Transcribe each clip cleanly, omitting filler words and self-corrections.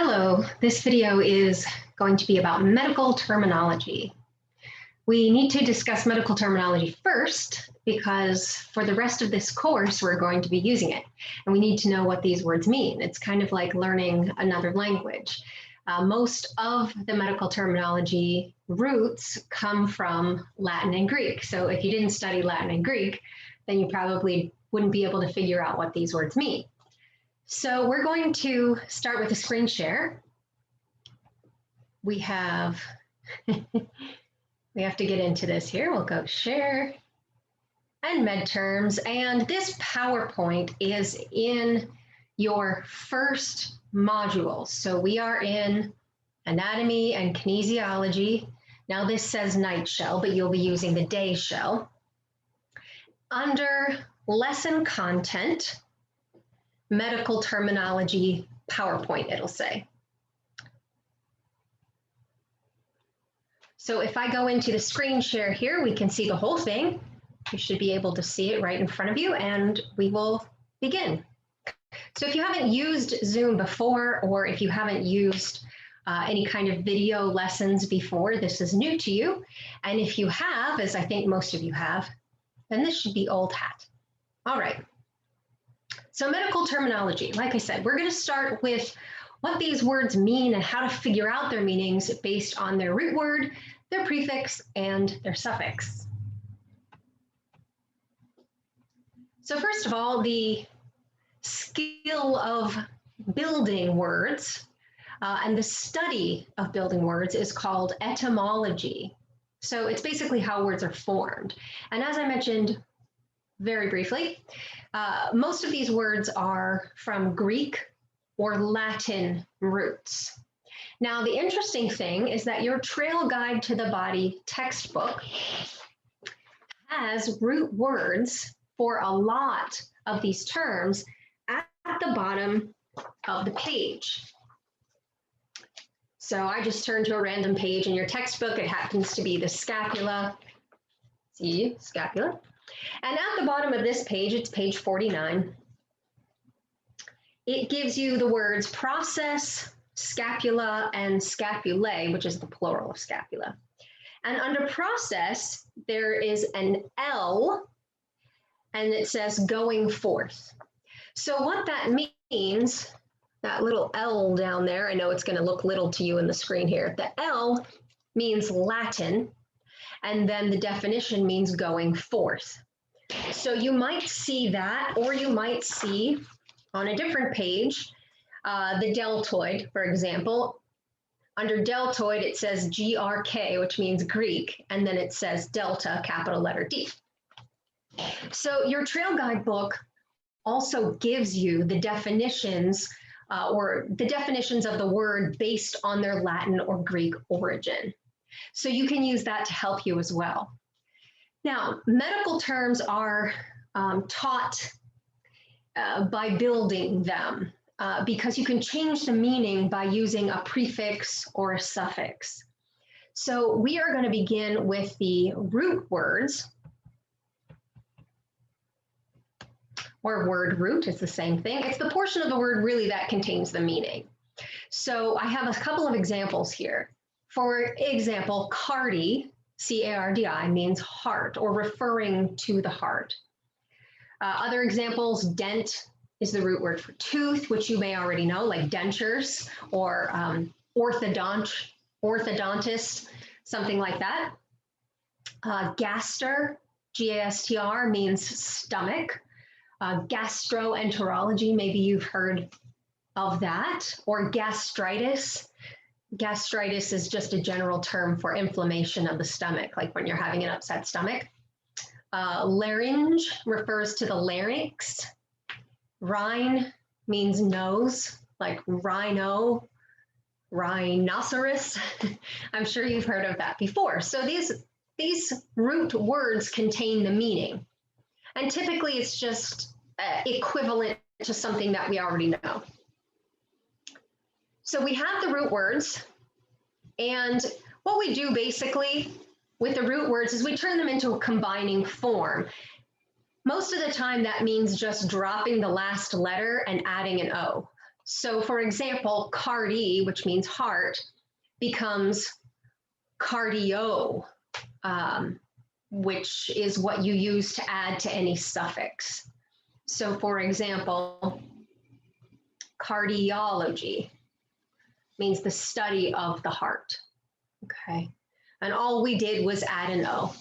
Hello, this video is going to be about medical terminology. We need to discuss medical terminology first because for the rest of this course, we're going to be using it. And we need to know what these words mean. It's kind of like learning another language. Most of the medical terminology roots come from Latin and Greek. So if you didn't study Latin and Greek, then you probably wouldn't be able to figure out what these words mean. So we're going to start with a screen share. We have to get into this here. We'll go share and med terms. And this PowerPoint is in your first module. So we are in anatomy and kinesiology. Now this says night shell, but you'll be using the day shell. Under lesson content, medical terminology PowerPoint, it'll say. So if I go into the screen share here, we can see the whole thing. You should be able to see it right in front of you, and we will begin. So if you haven't used Zoom before, or if you haven't used any kind of video lessons before, this is new to you. And if you have, as I think most of you have, then this should be old hat. All right. So medical terminology, like I said, we're going to start with what these words mean and how to figure out their meanings based on their root word, their prefix, and their suffix. So first of all, the skill of building words and the study of building words is called etymology. So it's basically how words are formed. And as I mentioned very briefly, most of these words are from Greek or Latin roots. Now, the interesting thing is that your Trail Guide to the Body textbook has root words for a lot of these terms at the bottom of the page. So I just turned to a random page in your textbook. It happens to be the scapula. See, scapula. And at the bottom of this page, it's page 49. It gives you the words process, scapula, and scapulae, which is the plural of scapula. And under process, there is an L, and it says going forth. So what that means, that little L down there, I know it's going to look little to you in the screen here. The L means Latin, and then the definition means going forth. So you might see that, or you might see on a different page, the deltoid, for example. Under deltoid, it says GRK, which means Greek, and then it says delta, capital letter D. So your Trail Guide book also gives you the definitions or the definitions of the word based on their Latin or Greek origin. So you can use that to help you as well. Now, medical terms are taught by building them because you can change the meaning by using a prefix or a suffix. So we are going to begin with the root words, or word root, it's the same thing. It's the portion of the word really that contains the meaning. So I have a couple of examples here. For example, cardi, C-A-R-D-I, means heart, or referring to the heart. Other examples, dent is the root word for tooth, which you may already know, like dentures, or orthodontist, something like that. Gaster, G-A-S-T-R, means stomach. Gastroenterology, maybe you've heard of that, or gastritis. Gastritis is just a general term for inflammation of the stomach, like when you're having an upset stomach. Larynge refers to the larynx. Rhine means nose, like rhino, rhinoceros. I'm sure you've heard of that before. So these root words contain the meaning. And typically it's just equivalent to something that we already know. So we have the root words, and what we do basically with the root words is we turn them into a combining form. Most of the time that means just dropping the last letter and adding an O. So for example, cardi, which means heart, becomes cardio, which is what you use to add to any suffix. So for example, cardiology means the study of the heart, okay? And all we did was add an O.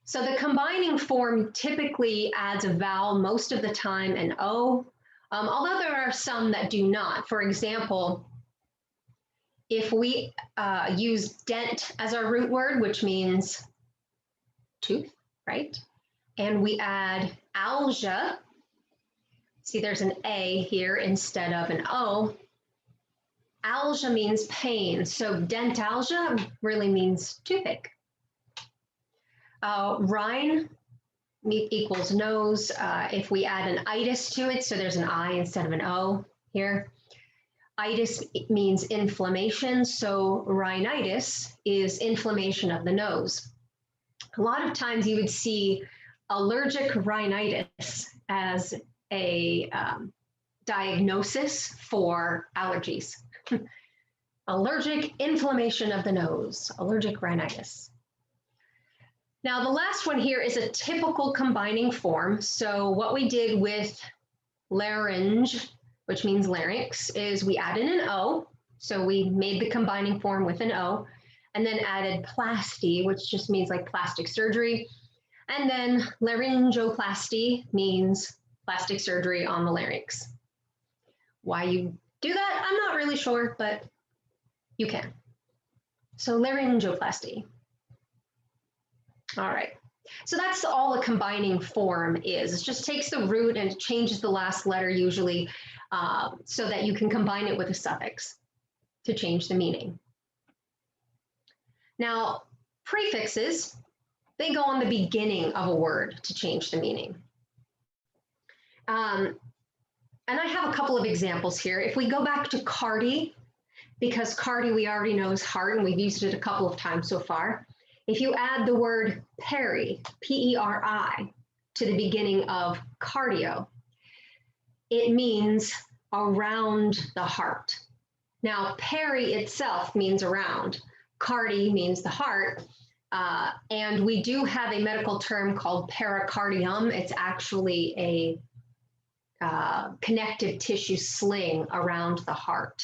So the combining form typically adds a vowel most of the time, an O, although there are some that do not. For example, if we use dent as our root word, which means tooth, right? And we add algia, see there's an A here instead of an O. Algia means pain, so dentalgia really means toothache. Rhine equals nose. If we add an itis to it, so there's an I instead of an O here. Itis means inflammation, so rhinitis is inflammation of the nose. A lot of times you would see allergic rhinitis as a diagnosis for allergies. Allergic inflammation of the nose, allergic rhinitis. Now the last one here is a typical combining form. So what we did with larynge, which means larynx, is we added an O. So we made the combining form with an O, and then added plasty, which just means like plastic surgery. And then laryngoplasty means plastic surgery on the larynx. Why you do that, I'm not really sure, but you can. So laryngoplasty. All right, so that's all a combining form is. It just takes the root and changes the last letter usually so that you can combine it with a suffix to change the meaning. Now, prefixes, they go on the beginning of a word to change the meaning. And I have a couple of examples here. If we go back to cardi, because cardi we already know is heart and we've used it a couple of times so far. If you add the word peri, P-E-R-I, to the beginning of cardio, it means around the heart. Now, peri itself means around. Cardi means the heart. And we do have a medical term called pericardium. It's actually a connective tissue sling around the heart.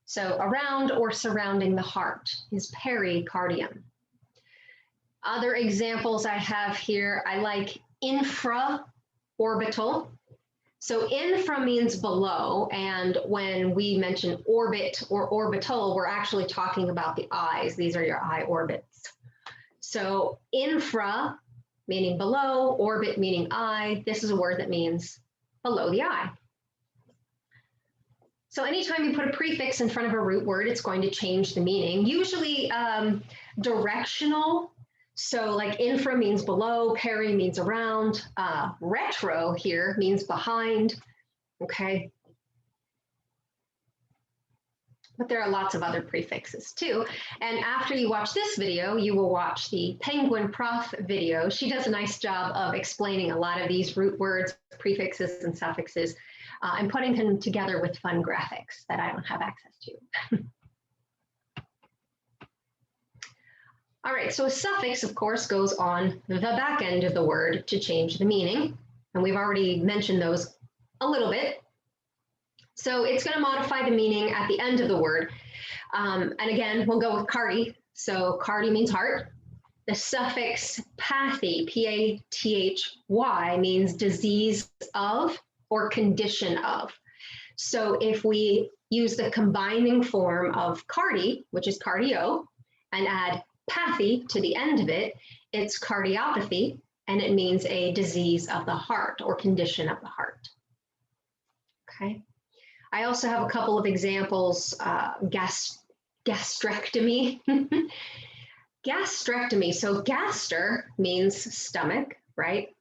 So around or surrounding the heart is pericardium. Other examples I have here, I like infraorbital. So infra means below, and when we mention orbit or orbital, we're actually talking about the eyes. These are your eye orbits. So infra meaning below, orbit meaning eye. This is a word that means below the eye. So anytime you put a prefix in front of a root word, it's going to change the meaning. Usually directional. So like infra means below, peri means around, retro here means behind, okay? But there are lots of other prefixes too. And after you watch this video, you will watch the Penguin Prof video. She does a nice job of explaining a lot of these root words, prefixes and suffixes, and putting them together with fun graphics that I don't have access to. All right, so a suffix, of course, goes on the back end of the word to change the meaning. And we've already mentioned those a little bit. So it's going to modify the meaning at the end of the word. And again, we'll go with cardi. So cardi means heart. The suffix pathy, P-A-T-H-Y, means disease of or condition of. So if we use the combining form of cardi, which is cardio, and add pathy to the end of it, it's cardiopathy, and it means a disease of the heart or condition of the heart. Okay. I also have a couple of examples, gastrectomy. Gastrectomy, so gaster means stomach, right?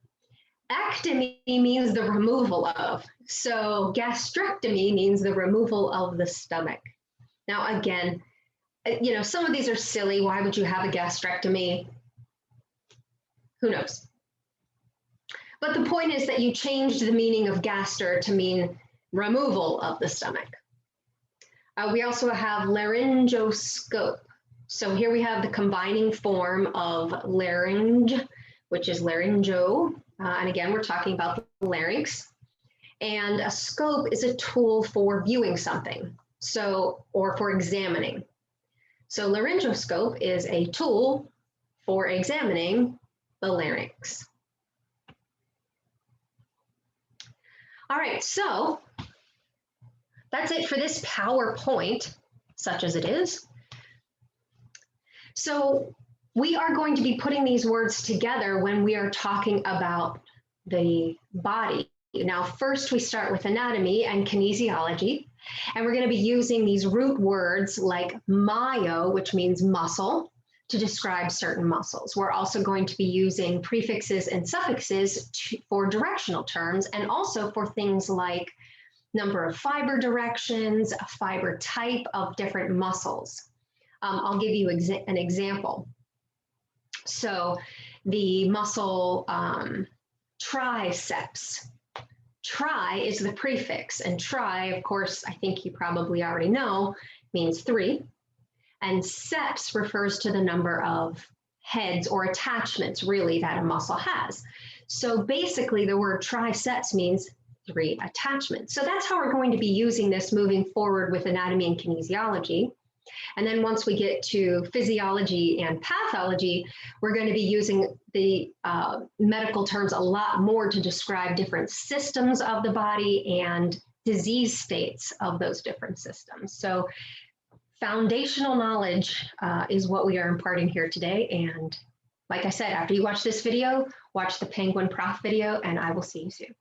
Ectomy means the removal of. So gastrectomy means the removal of the stomach. Now, again, you know, some of these are silly. Why would you have a gastrectomy? Who knows? But the point is that you changed the meaning of gaster to mean removal of the stomach. We also have laryngoscope. So here we have the combining form of larynge, which is laryngo. And again, we're talking about the larynx. And a scope is a tool for viewing something, or for examining. So laryngoscope is a tool for examining the larynx. All right, so that's it for this PowerPoint, such as it is. So we are going to be putting these words together when we are talking about the body. Now, first we start with anatomy and kinesiology, and we're going to be using these root words like myo, which means muscle, to describe certain muscles. We're also going to be using prefixes and suffixes for directional terms, and also for things like number of fiber directions, a fiber type of different muscles. I'll give you an example. So the muscle triceps. Tri is the prefix, and tri, of course, I think you probably already know, means 3. And seps refers to the number of heads or attachments, really, that a muscle has. So basically, the word triceps means 3 attachments. So that's how we're going to be using this moving forward with anatomy and kinesiology. And then once we get to physiology and pathology, we're going to be using the medical terms a lot more to describe different systems of the body and disease states of those different systems. So foundational knowledge is what we are imparting here today. And like I said, after you watch this video, watch the Penguin Prof video, and I will see you soon.